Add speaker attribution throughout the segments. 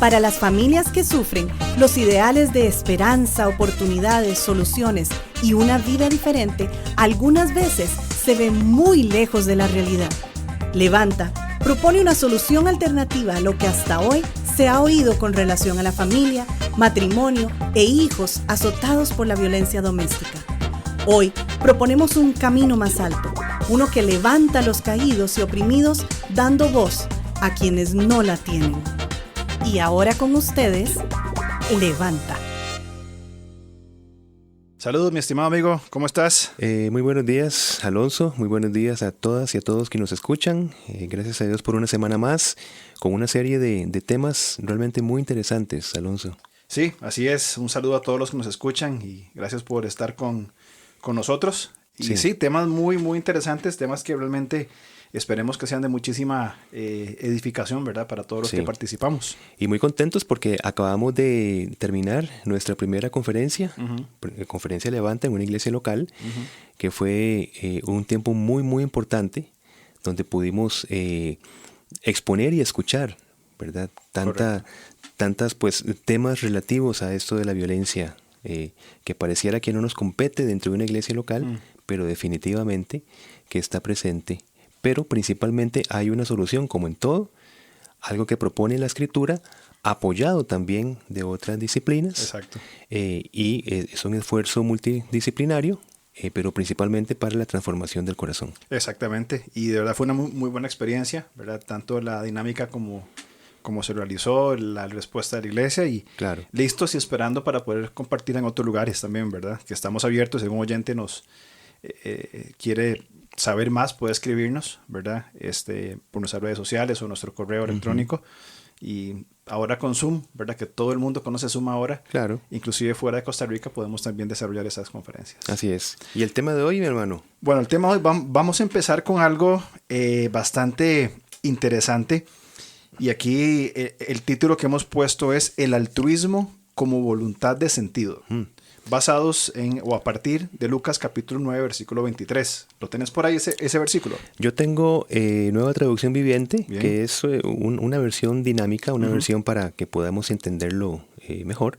Speaker 1: Para las familias que sufren, los ideales de esperanza, oportunidades, soluciones y una vida diferente algunas veces se ven muy lejos de la realidad. Levanta propone una solución alternativa a lo que hasta hoy se ha oído con relación a la familia, matrimonio e hijos azotados por la violencia doméstica. Hoy proponemos un camino más alto, uno que levanta a los caídos y oprimidos, dando voz a quienes no la tienen. Y ahora con ustedes, Levanta.
Speaker 2: Saludos, mi estimado amigo, ¿cómo estás?
Speaker 3: Muy buenos días, Alonso. Muy buenos días a todas y a todos que nos escuchan. Gracias a Dios por una semana más, con una serie de temas realmente muy interesantes, Alonso.
Speaker 2: Sí, así es. Un saludo a todos los que nos escuchan y gracias por estar con nosotros. Y sí, temas muy, muy interesantes, temas que realmente esperemos que sean de muchísima edificación, ¿verdad? Para todos los que participamos.
Speaker 3: Y muy contentos porque acabamos de terminar nuestra primera conferencia, Conferencia Levanta en una iglesia local, que fue un tiempo muy, muy importante, donde pudimos exponer y escuchar, ¿verdad? Tantas pues temas relativos a esto de la violencia, que pareciera que no nos compete dentro de una iglesia local, pero definitivamente que está presente. Pero principalmente hay una solución, como en todo, algo que propone la Escritura, apoyado también de otras disciplinas.
Speaker 2: Exacto.
Speaker 3: Y es un esfuerzo multidisciplinario, pero principalmente para la transformación del corazón.
Speaker 2: Exactamente. Y de verdad fue una muy buena experiencia, ¿verdad? Tanto la dinámica como se realizó, la respuesta de la iglesia y listos y esperando para poder compartir en otros lugares también, ¿verdad? Que estamos abiertos, si algún oyente nos quiere saber más, puede escribirnos, ¿verdad? Por nuestras redes sociales o nuestro correo electrónico. Y ahora con Zoom, ¿verdad? Que todo el mundo conoce Zoom ahora.
Speaker 3: Claro.
Speaker 2: Inclusive fuera de Costa Rica podemos también desarrollar esas conferencias.
Speaker 3: Así es. ¿Y el tema de hoy, mi hermano?
Speaker 2: Bueno, el tema de hoy vamos a empezar con algo bastante interesante. Y aquí el título que hemos puesto es El altruismo como voluntad de sentido. Basados en o a partir de Lucas capítulo 9, versículo 23. ¿Lo tenés por ahí ese versículo?
Speaker 3: Yo tengo Nueva Traducción Viviente, que es una versión dinámica, una versión para que podamos entenderlo mejor.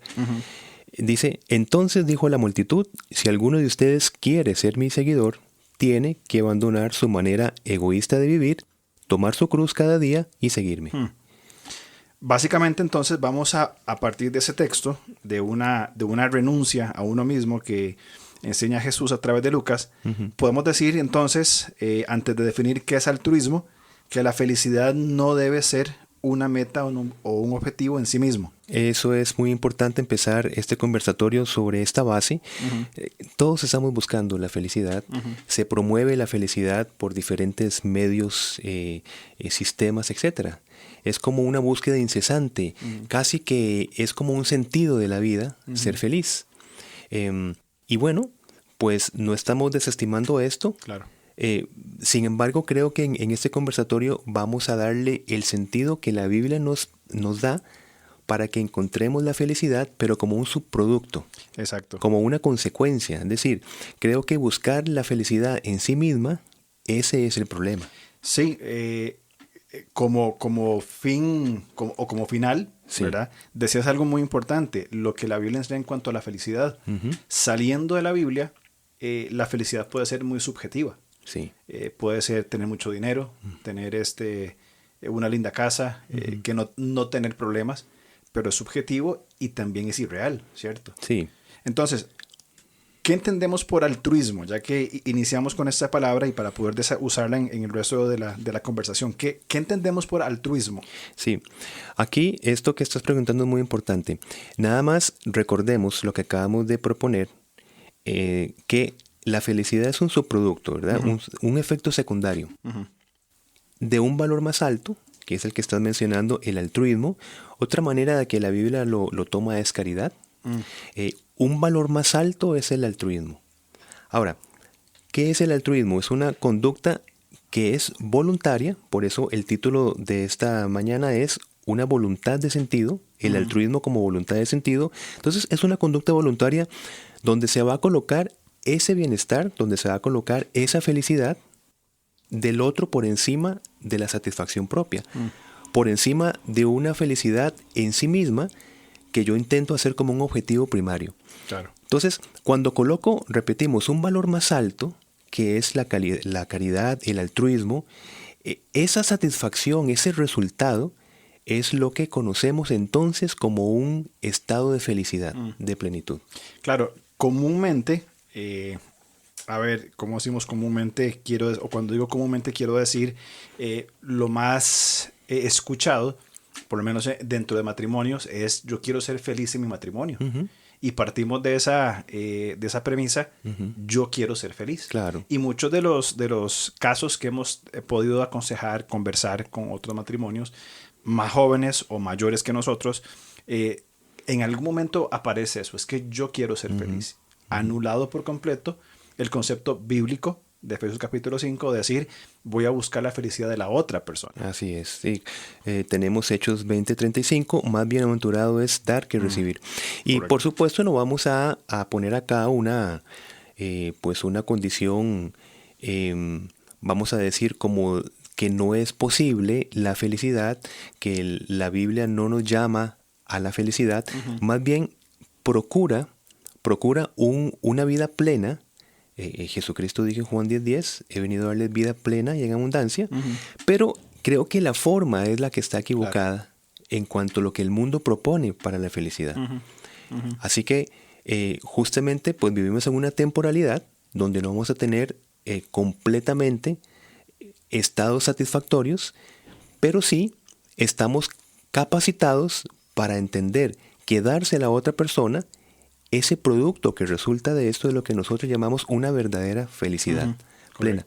Speaker 3: Dice, entonces dijo a la multitud, si alguno de ustedes quiere ser mi seguidor, tiene que abandonar su manera egoísta de vivir, tomar su cruz cada día y seguirme.
Speaker 2: Básicamente entonces vamos a partir de ese texto, de una renuncia a uno mismo que enseña Jesús a través de Lucas, podemos decir entonces, antes de definir qué es altruismo, que la felicidad no debe ser una meta o un objetivo en sí mismo.
Speaker 3: Eso es muy importante, empezar este conversatorio sobre esta base. Todos estamos buscando la felicidad. Se promueve la felicidad por diferentes medios, sistemas, etcétera. Es como una búsqueda incesante, casi que es como un sentido de la vida, ser feliz. Y bueno, pues no estamos desestimando esto.
Speaker 2: Claro.
Speaker 3: Sin embargo, creo que en este conversatorio vamos a darle el sentido que la Biblia nos da para que encontremos la felicidad, pero como un subproducto.
Speaker 2: Exacto.
Speaker 3: Como una consecuencia. Es decir, creo que buscar la felicidad en sí misma, ese es el problema.
Speaker 2: Sí, como fin o como final, ¿verdad? Decías algo muy importante, lo que la Biblia enseña en cuanto a la felicidad. Saliendo de la Biblia, la felicidad puede ser muy subjetiva.
Speaker 3: Sí.
Speaker 2: Puede ser tener mucho dinero, tener una linda casa, que no tener problemas, pero es subjetivo y también es irreal, ¿cierto?
Speaker 3: Sí.
Speaker 2: Entonces, ¿qué entendemos por altruismo? Ya que iniciamos con esta palabra y para poder usarla en el resto de la conversación, ¿qué entendemos por altruismo?
Speaker 3: Sí, aquí esto que estás preguntando es muy importante. Nada más recordemos lo que acabamos de proponer, que la felicidad es un subproducto, ¿verdad? Un efecto secundario de un valor más alto, que es el que estás mencionando, el altruismo. Otra manera de que la Biblia lo toma es caridad. Un valor más alto es el altruismo. Ahora, ¿qué es el altruismo? Es una conducta que es voluntaria, por eso el título de esta mañana es una voluntad de sentido, el altruismo como voluntad de sentido. Entonces es una conducta voluntaria donde se va a colocar ese bienestar, donde se va a colocar esa felicidad del otro por encima de la satisfacción propia, por encima de una felicidad en sí misma que yo intento hacer como un objetivo primario.
Speaker 2: Claro.
Speaker 3: Entonces, cuando coloco, repetimos, un valor más alto, que es la caridad, el altruismo, esa satisfacción, ese resultado, es lo que conocemos entonces como un estado de felicidad, de plenitud.
Speaker 2: Claro, comúnmente, ¿cómo decimos comúnmente? Cuando digo comúnmente quiero decir lo más escuchado, por lo menos dentro de matrimonios, es yo quiero ser feliz en mi matrimonio. Uh-huh. Y partimos de esa premisa, yo quiero ser feliz.
Speaker 3: Claro.
Speaker 2: Y muchos de los casos que hemos podido aconsejar, conversar con otros matrimonios, más jóvenes o mayores que nosotros, en algún momento aparece eso, es que yo quiero ser feliz. Anulado por completo el concepto bíblico de Efesios capítulo 5, de decir, voy a buscar la felicidad de la otra persona.
Speaker 3: Así es, sí. Tenemos Hechos 20:35, más bienaventurado es dar que recibir. Y correcto. Por supuesto no vamos a poner acá una condición, vamos a decir como que no es posible la felicidad, que la Biblia no nos llama a la felicidad, más bien procura una vida plena. Jesucristo dijo en Juan 10:10, he venido a darles vida plena y en abundancia, pero creo que la forma es la que está equivocada en cuanto a lo que el mundo propone para la felicidad. Así que justamente pues vivimos en una temporalidad donde no vamos a tener completamente estados satisfactorios, pero sí estamos capacitados para entender que darse a la otra persona, ese producto que resulta de esto es lo que nosotros llamamos una verdadera felicidad plena.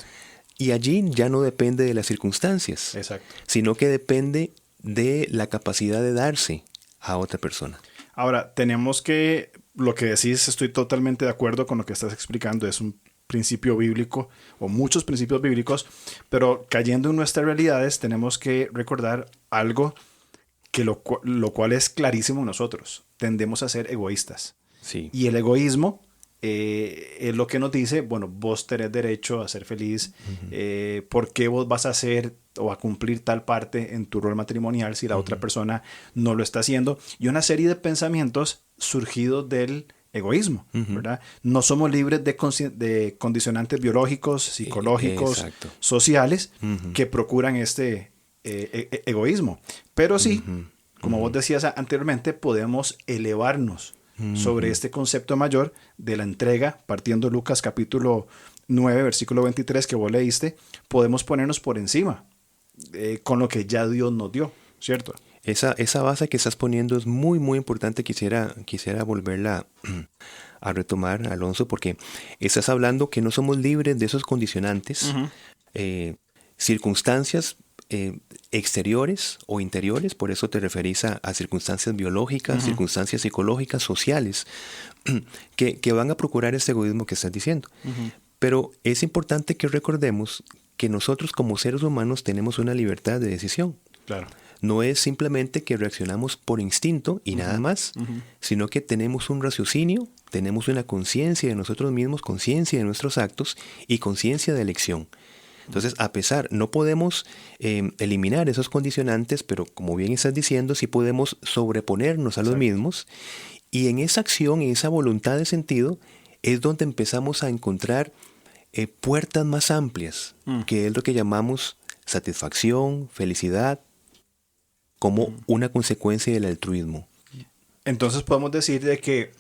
Speaker 3: Y allí ya no depende de las circunstancias,
Speaker 2: exacto,
Speaker 3: sino que depende de la capacidad de darse a otra persona.
Speaker 2: Ahora, tenemos que, lo que decís, estoy totalmente de acuerdo con lo que estás explicando, es un principio bíblico o muchos principios bíblicos, pero cayendo en nuestras realidades tenemos que recordar algo que lo cual es clarísimo en nosotros. Tendemos a ser egoístas.
Speaker 3: Sí.
Speaker 2: Y el egoísmo es lo que nos dice, bueno, vos tenés derecho a ser feliz, ¿por qué vos vas a hacer o a cumplir tal parte en tu rol matrimonial si la otra persona no lo está haciendo? Y una serie de pensamientos surgidos del egoísmo, ¿verdad? No somos libres de condicionantes biológicos, psicológicos, sociales, que procuran este egoísmo. Pero sí, como vos decías anteriormente, podemos elevarnos sobre este concepto mayor de la entrega, partiendo Lucas capítulo 9, versículo 23 que vos leíste, podemos ponernos por encima con lo que ya Dios nos dio, ¿cierto?
Speaker 3: Esa base que estás poniendo es muy, muy importante. Quisiera volverla a retomar, Alonso, porque estás hablando que no somos libres de esos condicionantes, circunstancias exteriores o interiores, por eso te referís a circunstancias biológicas, circunstancias psicológicas, sociales, que van a procurar este egoísmo que estás diciendo. Pero es importante que recordemos que nosotros como seres humanos tenemos una libertad de decisión.
Speaker 2: Claro.
Speaker 3: No es simplemente que reaccionamos por instinto y nada más, sino que tenemos un raciocinio, tenemos una conciencia de nosotros mismos, conciencia de nuestros actos y conciencia de elección. Entonces, no podemos eliminar esos condicionantes, pero como bien estás diciendo, sí podemos sobreponernos a los mismos. Y en esa acción, en esa voluntad de sentido, es donde empezamos a encontrar puertas más amplias, que es lo que llamamos satisfacción, felicidad, como una consecuencia del altruismo.
Speaker 2: Entonces podemos decir de que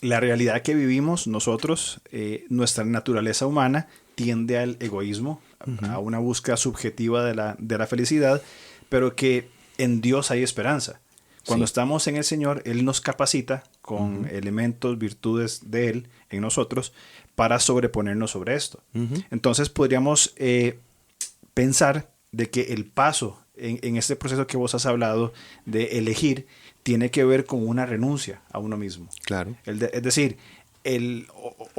Speaker 2: la realidad que vivimos nosotros, nuestra naturaleza humana, tiende al egoísmo, a una búsqueda subjetiva de la felicidad, pero que en Dios hay esperanza. Cuando estamos en el Señor, Él nos capacita con elementos, virtudes de Él en nosotros para sobreponernos sobre esto. Entonces podríamos pensar de que el paso en este proceso que vos has hablado de elegir tiene que ver con una renuncia a uno mismo. Claro. Es decir,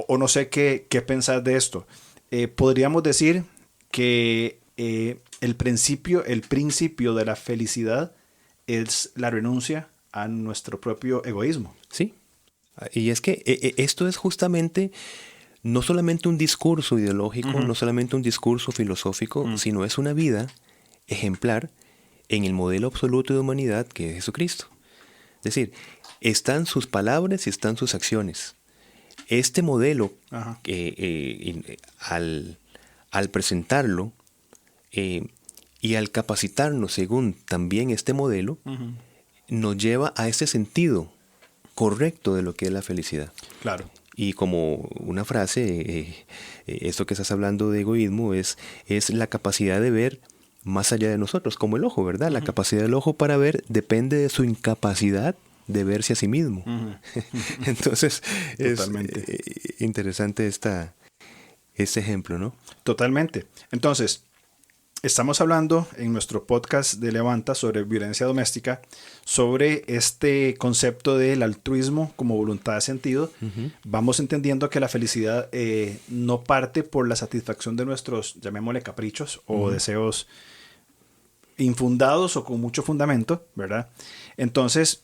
Speaker 2: no sé qué pensar de esto. Podríamos decir que el principio de la felicidad es la renuncia a nuestro propio egoísmo.
Speaker 3: Sí. Y es que esto es justamente no solamente un discurso ideológico, no solamente un discurso filosófico, sino es una vida ejemplar en el modelo absoluto de humanidad que es Jesucristo. Es decir, están sus palabras y están sus acciones. Este modelo, al presentarlo y al capacitarnos según también este modelo, nos lleva a ese sentido correcto de lo que es la felicidad.
Speaker 2: Claro.
Speaker 3: Y como una frase, esto que estás hablando de egoísmo es la capacidad de ver más allá de nosotros, como el ojo, ¿verdad? La capacidad del ojo para ver depende de su incapacidad de verse a sí mismo. Entonces,
Speaker 2: totalmente.
Speaker 3: Es interesante este ejemplo, ¿no?
Speaker 2: Totalmente. Entonces, estamos hablando en nuestro podcast de Levanta sobre violencia doméstica, sobre este concepto del altruismo como voluntad de sentido. Vamos entendiendo que la felicidad no parte por la satisfacción de nuestros, llamémosle caprichos o deseos infundados o con mucho fundamento, ¿verdad? Entonces,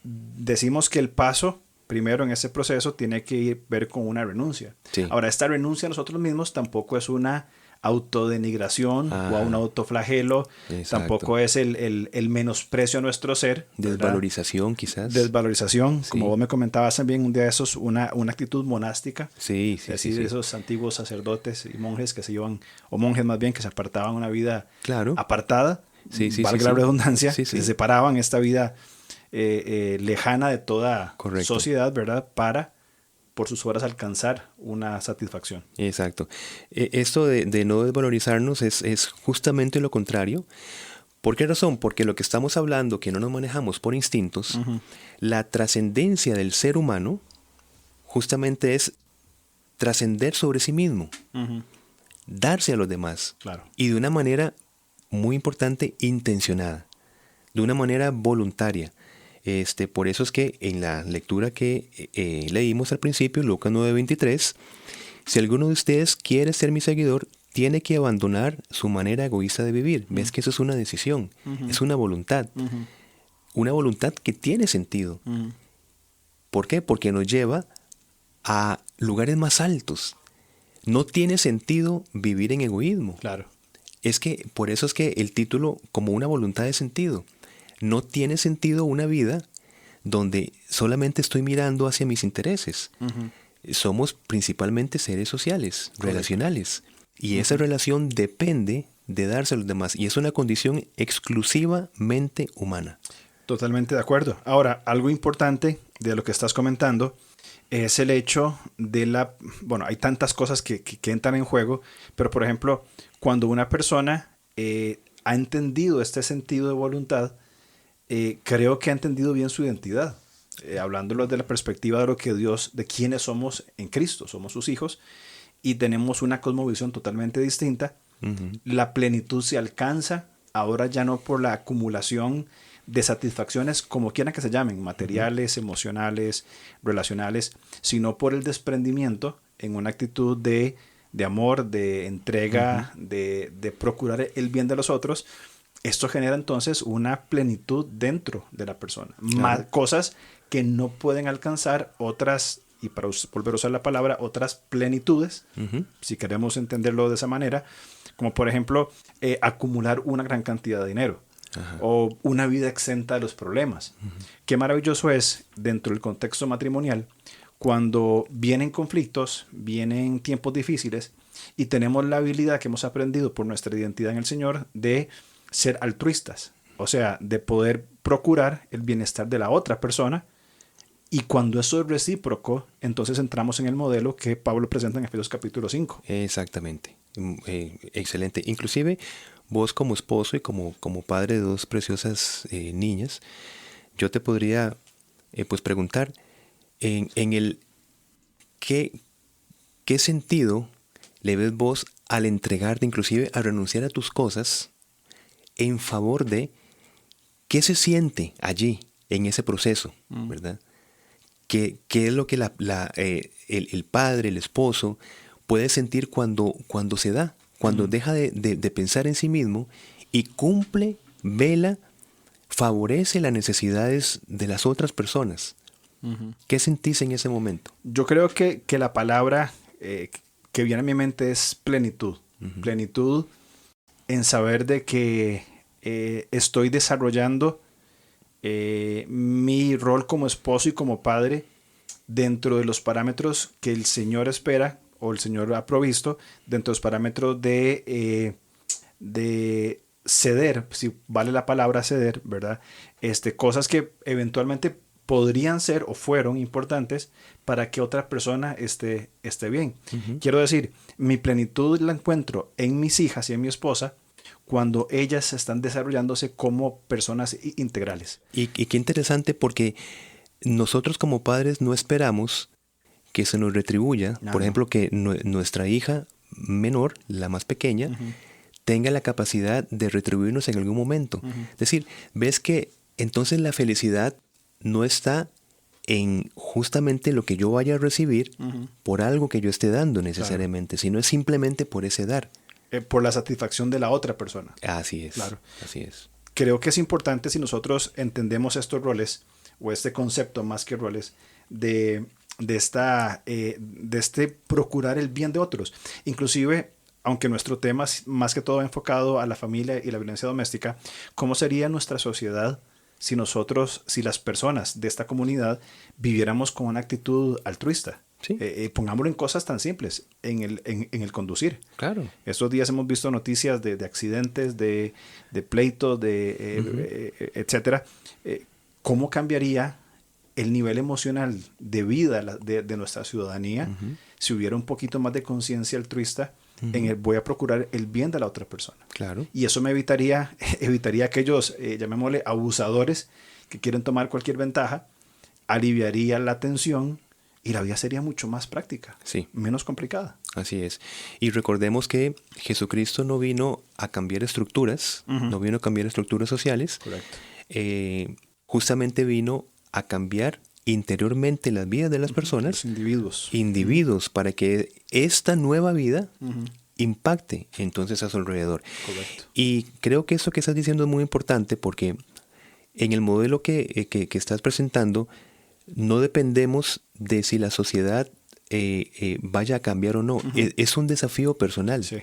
Speaker 2: decimos que el paso primero en ese proceso tiene que ver con una renuncia. Sí. Ahora, esta renuncia a nosotros mismos tampoco es una autodenigración o a un autoflagelo. Exacto. Tampoco es el menosprecio a nuestro ser.
Speaker 3: Desvalorización, ¿verdad? Quizás.
Speaker 2: Desvalorización. Sí. Como vos me comentabas también un día de esos, una actitud monástica.
Speaker 3: Sí,
Speaker 2: sí. Así de esos antiguos sacerdotes y monjes que se llevan, o monjes más bien, que se apartaban una vida apartada. Valga la redundancia. Se separaban esta vida lejana de toda sociedad, ¿verdad? Para por sus obras alcanzar una satisfacción.
Speaker 3: Exacto. Esto de no desvalorizarnos es justamente lo contrario. ¿Por qué razón? Porque lo que estamos hablando, que no nos manejamos por instintos, la trascendencia del ser humano justamente es trascender sobre sí mismo, darse a los demás, y de una manera muy importante, intencionada, de una manera voluntaria. Por eso es que en la lectura que leímos al principio, Lucas 9:23, si alguno de ustedes quiere ser mi seguidor, tiene que abandonar su manera egoísta de vivir. ¿Ves que eso es una decisión? Es una voluntad. Una voluntad que tiene sentido. ¿Por qué? Porque nos lleva a lugares más altos. No tiene sentido vivir en egoísmo.
Speaker 2: Claro.
Speaker 3: Por eso es que el título, como una voluntad de sentido. No tiene sentido una vida donde solamente estoy mirando hacia mis intereses. Somos principalmente seres sociales, relacionales. Y esa relación depende de darse a los demás. Y es una condición exclusivamente humana.
Speaker 2: Totalmente de acuerdo. Ahora, algo importante de lo que estás comentando es el hecho de bueno, hay tantas cosas que entran en juego, pero por ejemplo, cuando una persona ha entendido este sentido de voluntad, creo que ha entendido bien su identidad, hablándolo desde la perspectiva de lo que de quiénes somos en Cristo, somos sus hijos y tenemos una cosmovisión totalmente distinta. La plenitud se alcanza ahora ya no por la acumulación de satisfacciones, como quieran que se llamen, materiales, emocionales, relacionales, sino por el desprendimiento en una actitud de amor, de entrega, de procurar el bien de los otros. Esto genera entonces una plenitud dentro de la persona. Más cosas que no pueden alcanzar otras, y para volver a usar la palabra, otras plenitudes, si queremos entenderlo de esa manera, como por ejemplo acumular una gran cantidad de dinero o una vida exenta de los problemas. Qué maravilloso es dentro del contexto matrimonial cuando vienen conflictos, vienen tiempos difíciles y tenemos la habilidad que hemos aprendido por nuestra identidad en el Señor de ser altruistas, o sea, de poder procurar el bienestar de la otra persona, y cuando eso es recíproco, entonces entramos en el modelo que Pablo presenta en Efesios capítulo 5.
Speaker 3: Exactamente, excelente. Inclusive vos como esposo y como padre de dos preciosas niñas, yo te podría pues preguntar en el ¿qué sentido le ves vos al entregarte, inclusive a renunciar a tus cosas en favor de qué se siente allí en ese proceso, ¿verdad? ¿Qué es lo que el padre, el esposo puede sentir cuando se da, cuando deja de pensar en sí mismo y cumple, vela, favorece las necesidades de las otras personas? ¿Qué sentís en ese momento?
Speaker 2: Yo creo que la palabra que viene a mi mente es plenitud. Plenitud en saber de que estoy desarrollando mi rol como esposo y como padre dentro de los parámetros que el Señor espera o el Señor ha provisto, dentro de los parámetros de ceder, si vale la palabra ceder, ¿verdad? Cosas que eventualmente podrían ser o fueron importantes para que otra persona esté bien. Quiero decir, mi plenitud la encuentro en mis hijas y en mi esposa cuando ellas están desarrollándose como personas integrales.
Speaker 3: Y qué interesante, porque nosotros como padres no esperamos que se nos retribuya, por ejemplo, que nuestra hija menor, la más pequeña, tenga la capacidad de retribuirnos en algún momento. Es decir, ves que entonces la felicidad no está en justamente lo que yo vaya a recibir por algo que yo esté dando necesariamente, sino es simplemente por ese dar.
Speaker 2: Por la satisfacción de la otra persona.
Speaker 3: Así es.
Speaker 2: Claro.
Speaker 3: Así es.
Speaker 2: Creo que es importante, si nosotros entendemos estos roles, o este concepto más que roles, de procurar el bien de otros. Inclusive, aunque nuestro tema es más que todo enfocado a la familia y la violencia doméstica, ¿cómo sería nuestra sociedad si las personas de esta comunidad viviéramos con una actitud altruista?
Speaker 3: Sí.
Speaker 2: Pongámoslo en cosas tan simples, en el conducir.
Speaker 3: Claro.
Speaker 2: Estos días hemos visto noticias de accidentes, de pleitos, etcétera. ¿Cómo cambiaría el nivel emocional de vida de nuestra ciudadanía si hubiera un poquito más de conciencia altruista en el voy a procurar el bien de la otra persona?
Speaker 3: Claro.
Speaker 2: Y eso me evitaría aquellos, llamémosle, abusadores que quieren tomar cualquier ventaja, aliviaría la tensión y la vida sería mucho más práctica, menos complicada.
Speaker 3: Así es. Y recordemos que Jesucristo no vino a cambiar estructuras, no vino a cambiar estructuras sociales.
Speaker 2: Correcto.
Speaker 3: Justamente vino a cambiar interiormente las vidas de las personas.
Speaker 2: Los
Speaker 3: individuos, para que esta nueva vida impacte entonces a su alrededor.
Speaker 2: Correcto.
Speaker 3: Y creo que eso que estás diciendo es muy importante, porque en el modelo que estás presentando, no dependemos de si la sociedad vaya a cambiar o no. Es un desafío personal.
Speaker 2: Sí.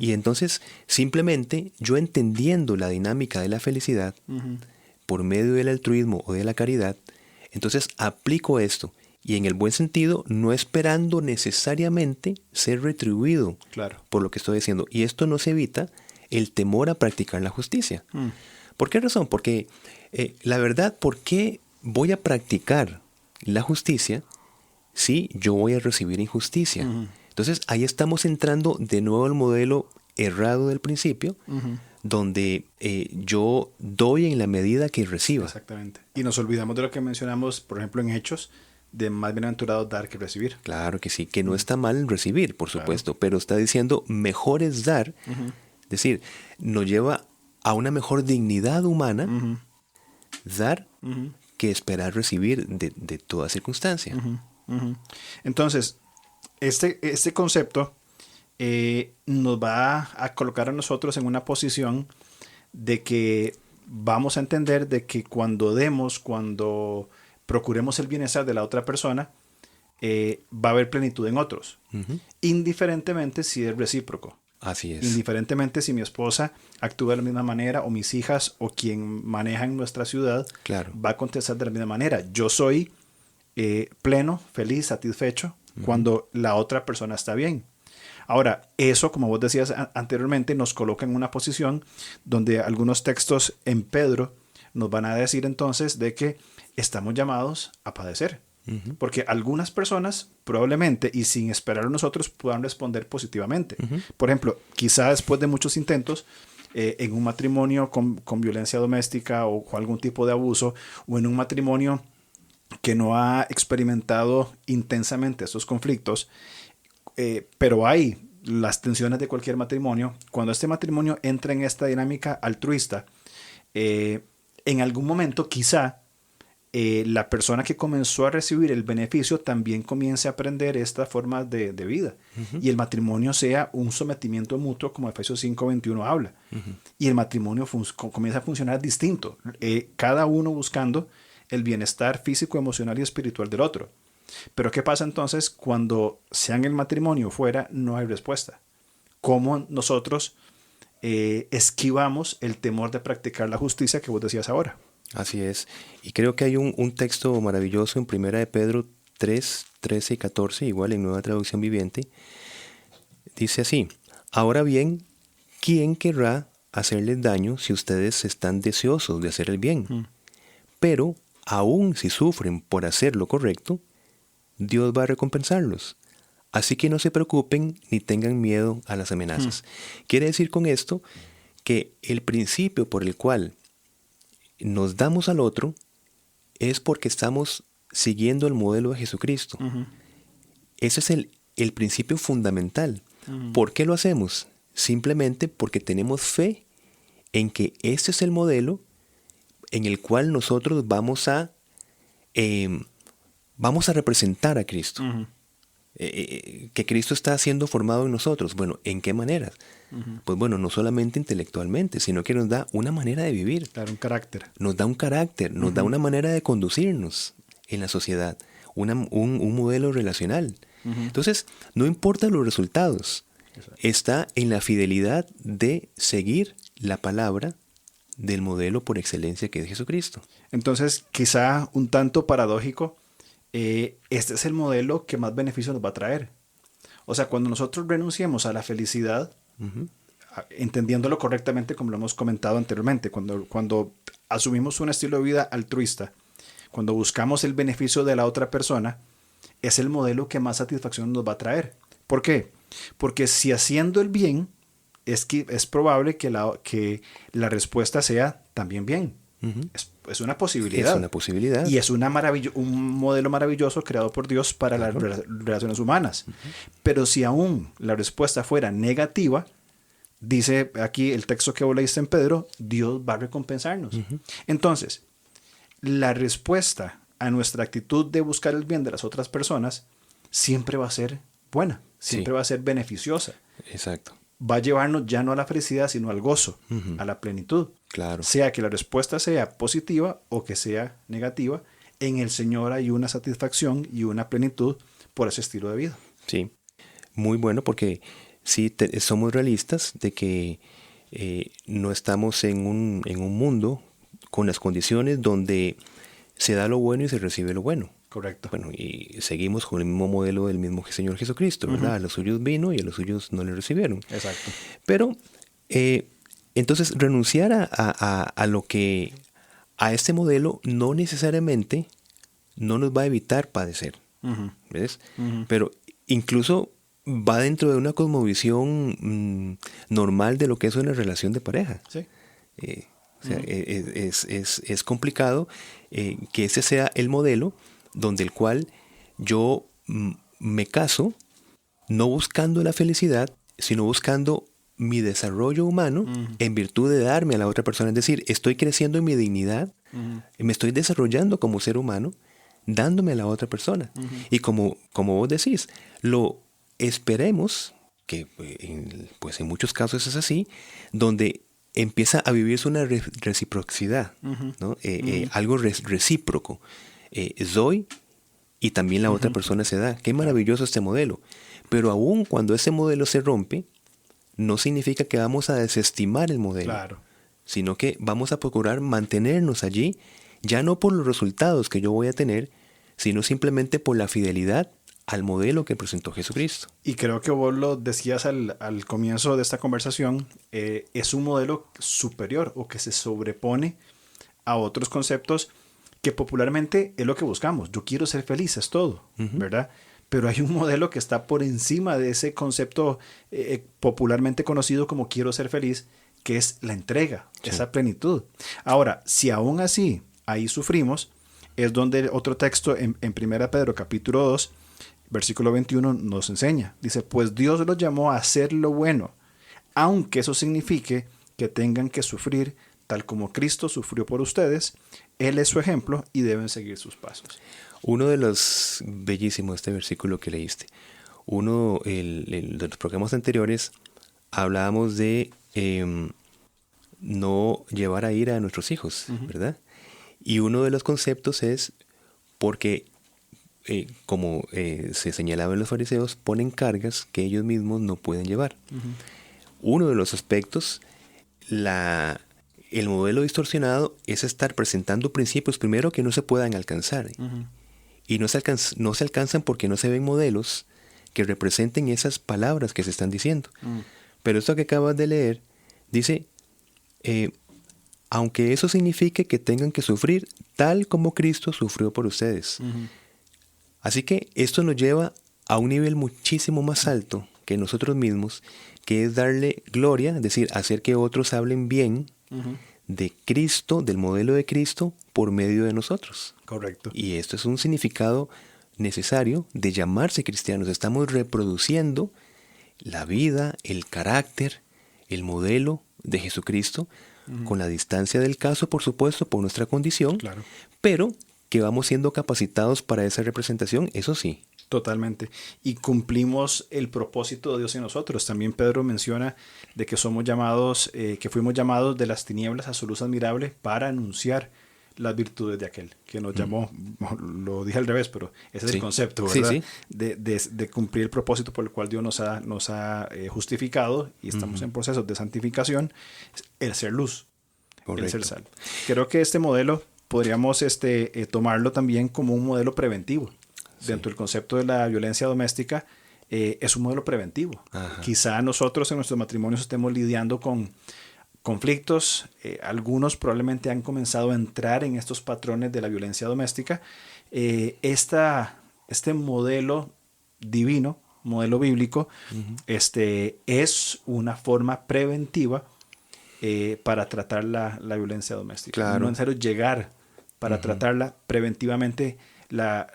Speaker 3: Y entonces, simplemente yo entendiendo la dinámica de la felicidad por medio del altruismo o de la caridad, entonces aplico esto. Y en el buen sentido, no esperando necesariamente ser retribuido por lo que estoy haciendo. Y esto nos evita el temor a practicar la justicia. ¿Por qué razón? Porque la verdad, ¿por qué voy a practicar la justicia si yo voy a recibir injusticia? Entonces ahí estamos entrando de nuevo al modelo errado del principio, donde yo doy en la medida que reciba.
Speaker 2: Exactamente. Y nos olvidamos de lo que mencionamos, por ejemplo, en Hechos, de más bienaventurado dar que recibir.
Speaker 3: Claro que sí, que no está mal recibir, por supuesto, pero está diciendo mejor es dar, es decir, nos lleva a una mejor dignidad humana, dar, que esperar recibir de toda circunstancia.
Speaker 2: Entonces, este concepto nos va a colocar a nosotros en una posición de que vamos a entender de que cuando procuremos el bienestar de la otra persona, va a haber plenitud en otros, indiferentemente si es recíproco.
Speaker 3: Así es.
Speaker 2: Indiferentemente si mi esposa actúa de la misma manera o mis hijas o quien maneja en nuestra ciudad va a contestar de la misma manera. Yo soy pleno, feliz, satisfecho cuando la otra persona está bien. Ahora, eso, como vos decías anteriormente, nos coloca en una posición donde algunos textos en Pedro nos van a decir entonces de que estamos llamados a padecer. Porque algunas personas probablemente y sin esperar a nosotros puedan responder positivamente. Por ejemplo, quizá después de muchos intentos en un matrimonio con violencia doméstica o con algún tipo de abuso, o en un matrimonio que no ha experimentado intensamente estos conflictos, pero hay las tensiones de cualquier matrimonio. Cuando este matrimonio entra en esta dinámica altruista, en algún momento quizá la persona que comenzó a recibir el beneficio también comience a aprender esta forma de vida. Y el matrimonio sea un sometimiento mutuo, como Efesios 5:21 habla. Y el matrimonio comienza a funcionar distinto. Cada uno buscando el bienestar físico, emocional y espiritual del otro. Pero ¿qué pasa entonces cuando sea en el matrimonio fuera no hay respuesta? ¿Cómo nosotros esquivamos el temor de practicar la justicia que vos decías ahora?
Speaker 3: Así es. Y creo que hay un texto maravilloso en 1 de Pedro 3, 13 y 14, igual en Nueva Traducción Viviente. Dice así: ahora bien, ¿quién querrá hacerles daño si ustedes están deseosos de hacer el bien? Pero, aun si sufren por hacer lo correcto, Dios va a recompensarlos. Así que no se preocupen ni tengan miedo a las amenazas. Quiere decir con esto que el principio por el cual nos damos al otro es porque estamos siguiendo el modelo de Jesucristo. Ese es el principio fundamental. ¿Por qué lo hacemos? Simplemente porque tenemos fe en que este es el modelo en el cual nosotros vamos a representar a Cristo. Que Cristo está siendo formado en nosotros. Bueno, ¿en qué maneras? Pues bueno, no solamente intelectualmente, sino que nos da una manera de vivir.
Speaker 2: Claro, un carácter.
Speaker 3: Nos da un carácter, nos da una manera de conducirnos en la sociedad, un modelo relacional. Entonces, no importa los resultados, está en la fidelidad de seguir la palabra del modelo por excelencia que es Jesucristo.
Speaker 2: Entonces, quizá un tanto paradójico, este es el modelo que más beneficio nos va a traer. O sea, cuando nosotros renunciemos a la felicidad, entendiéndolo correctamente como lo hemos comentado anteriormente, cuando asumimos un estilo de vida altruista, cuando buscamos el beneficio de la otra persona, es el modelo que más satisfacción nos va a traer. ¿Por qué? Porque si haciendo el bien, es probable que la respuesta sea también bien. Es una posibilidad.
Speaker 3: Es una posibilidad.
Speaker 2: Y es un modelo maravilloso creado por Dios para las relaciones humanas. Pero si aún la respuesta fuera negativa, dice aquí el texto que vos leíste en Pedro, Dios va a recompensarnos. Entonces, la respuesta a nuestra actitud de buscar el bien de las otras personas siempre va a ser buena, siempre va a ser beneficiosa.
Speaker 3: Exacto.
Speaker 2: Va a llevarnos ya no a la felicidad, sino al gozo, a la plenitud.
Speaker 3: Claro.
Speaker 2: Sea que la respuesta sea positiva o que sea negativa, en el Señor hay una satisfacción y una plenitud por ese estilo de vida.
Speaker 3: Sí, muy bueno, porque sí somos realistas de que no estamos en un mundo con las condiciones donde se da lo bueno y se recibe lo bueno.
Speaker 2: Correcto.
Speaker 3: Bueno, y seguimos con el mismo modelo del mismo Señor Jesucristo, ¿verdad? A los suyos vino y a los suyos no le recibieron.
Speaker 2: Exacto.
Speaker 3: Pero, entonces, renunciar a este modelo no necesariamente no nos va a evitar padecer, ¿ves? Pero incluso va dentro de una cosmovisión normal de lo que es una relación de pareja.
Speaker 2: Sí.
Speaker 3: O sea, es complicado que ese sea el modelo donde el cual yo me caso no buscando la felicidad, sino buscando mi desarrollo humano en virtud de darme a la otra persona. Es decir, estoy creciendo en mi dignidad, me estoy desarrollando como ser humano, dándome a la otra persona. Y como vos decís, lo esperemos, que pues en muchos casos es así, donde empieza a vivirse una reciprocidad, ¿no? Algo recíproco. Doy y también la otra persona se da. Qué maravilloso este modelo. Pero aún cuando ese modelo se rompe, no significa que vamos a desestimar el modelo, sino que vamos a procurar mantenernos allí, ya no por los resultados que yo voy a tener, sino simplemente por la fidelidad al modelo que presentó Jesucristo.
Speaker 2: Y creo que vos lo decías al comienzo de esta conversación, es un modelo superior o que se sobrepone a otros conceptos que popularmente es lo que buscamos. Yo quiero ser feliz, es todo, ¿verdad? Pero hay un modelo que está por encima de ese concepto popularmente conocido como quiero ser feliz, que es la entrega, esa plenitud. Ahora, si aún así ahí sufrimos, es donde otro texto en 1 Pedro capítulo 2, versículo 21 nos enseña. Dice, pues Dios los llamó a hacer lo bueno, aunque eso signifique que tengan que sufrir tal como Cristo sufrió por ustedes. Él es su ejemplo y deben seguir sus pasos.
Speaker 3: Uno de los bellísimos este versículo que leíste. De los programas anteriores hablábamos de no llevar a ira a nuestros hijos, ¿verdad? Y uno de los conceptos es porque, como se señalaba en los fariseos, ponen cargas que ellos mismos no pueden llevar. Uno de los aspectos, el modelo distorsionado, es estar presentando principios primero que no se puedan alcanzar. Y no se alcanzan porque no se ven modelos que representen esas palabras que se están diciendo. Pero esto que acabas de leer dice, aunque eso signifique que tengan que sufrir tal como Cristo sufrió por ustedes. Así que esto nos lleva a un nivel muchísimo más alto que nosotros mismos, que es darle gloria, es decir, hacer que otros hablen bien de Cristo, del modelo de Cristo, por medio de nosotros.
Speaker 2: Correcto.
Speaker 3: Y esto es un significado necesario de llamarse cristianos. Estamos reproduciendo la vida, el carácter, el modelo de Jesucristo, con la distancia del caso, por supuesto, por nuestra condición,
Speaker 2: claro,
Speaker 3: pero que vamos siendo capacitados para esa representación, eso sí.
Speaker 2: Totalmente. Y cumplimos el propósito de Dios en nosotros. También Pedro menciona de que somos llamados, que fuimos llamados de las tinieblas a su luz admirable para anunciar las virtudes de aquel que nos llamó. Lo dije al revés, pero ese es el concepto, ¿verdad? Sí. De cumplir el propósito por el cual Dios nos ha justificado, y estamos en proceso de santificación, el ser luz, el ser sal. Creo que este modelo podríamos tomarlo también como un modelo preventivo. Dentro del concepto de la violencia doméstica, es un modelo preventivo. Ajá. Quizá nosotros en nuestros matrimonios estemos lidiando con conflictos, algunos probablemente han comenzado a entrar en estos patrones de la violencia doméstica. Este modelo divino, modelo bíblico, es una forma preventiva para tratar la violencia doméstica. Claro. No es necesario llegar para tratarla preventivamente. La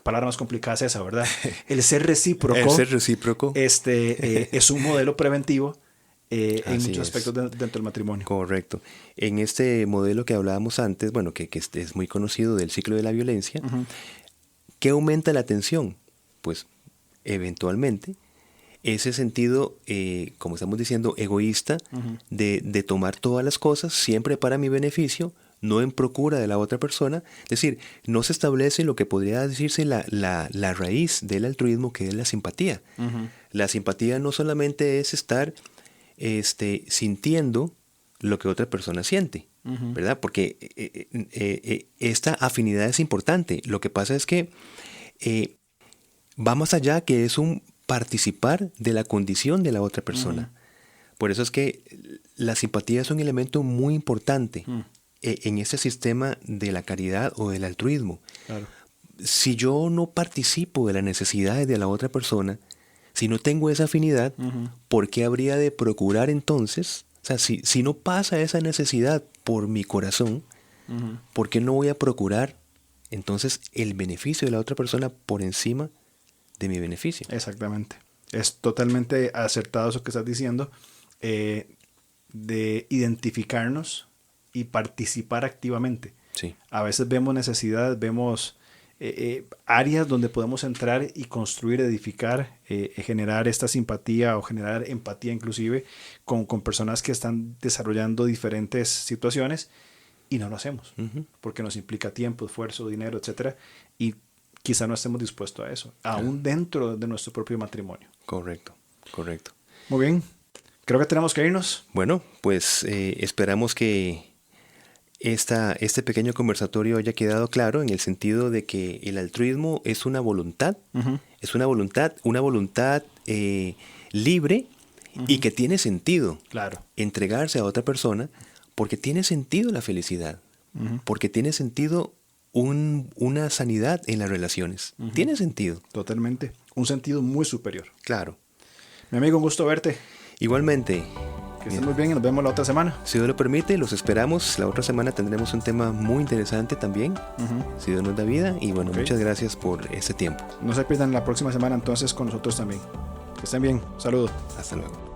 Speaker 2: palabra más complicada es esa, ¿verdad? El ser recíproco.
Speaker 3: El ser recíproco.
Speaker 2: Es un modelo preventivo en muchos aspectos dentro del matrimonio.
Speaker 3: Correcto. En este modelo que hablábamos antes, bueno, que es muy conocido del ciclo de la violencia, ¿qué aumenta la tensión? Pues, eventualmente, ese sentido, como estamos diciendo, egoísta, de tomar todas las cosas siempre para mi beneficio, no en procura de la otra persona. Es decir, no se establece lo que podría decirse la raíz del altruismo, que es la simpatía. La simpatía no solamente es estar sintiendo lo que otra persona siente, ¿verdad? Porque esta afinidad es importante. Lo que pasa es que va más allá, que es un participar de la condición de la otra persona. Por eso es que la simpatía es un elemento muy importante en ese sistema de la caridad o del altruismo. Claro. Si yo no participo de las necesidades de la otra persona, si no tengo esa afinidad, ¿por qué habría de procurar entonces? O sea, si no pasa esa necesidad por mi corazón, ¿por qué no voy a procurar entonces el beneficio de la otra persona por encima de mi beneficio?
Speaker 2: Exactamente. Es totalmente acertado eso que estás diciendo, de identificarnos y participar activamente.
Speaker 3: Sí.
Speaker 2: A veces vemos necesidades, vemos áreas donde podemos entrar y construir, edificar, generar esta simpatía o generar empatía inclusive con personas que están desarrollando diferentes situaciones, y no lo hacemos porque nos implica tiempo, esfuerzo, dinero, etcétera, y quizá no estemos dispuestos a eso, aún dentro de nuestro propio matrimonio.
Speaker 3: Correcto.
Speaker 2: Muy bien, creo que tenemos que irnos.
Speaker 3: Bueno, pues esperamos que este pequeño conversatorio haya quedado claro, en el sentido de que el altruismo es una voluntad, es una voluntad libre y que tiene sentido.
Speaker 2: Claro.
Speaker 3: Entregarse a otra persona porque tiene sentido la felicidad, porque tiene sentido una sanidad en las relaciones. Tiene sentido.
Speaker 2: Totalmente. Un sentido muy superior.
Speaker 3: Claro.
Speaker 2: Mi amigo, un gusto verte.
Speaker 3: Igualmente.
Speaker 2: Que estén muy bien y nos vemos la otra semana.
Speaker 3: Si Dios lo permite, los esperamos. La otra semana tendremos un tema muy interesante también, si Dios nos da vida. Y bueno, muchas gracias por este tiempo.
Speaker 2: No se pierdan la próxima semana entonces con nosotros también. Que estén bien. Saludos.
Speaker 3: Hasta luego.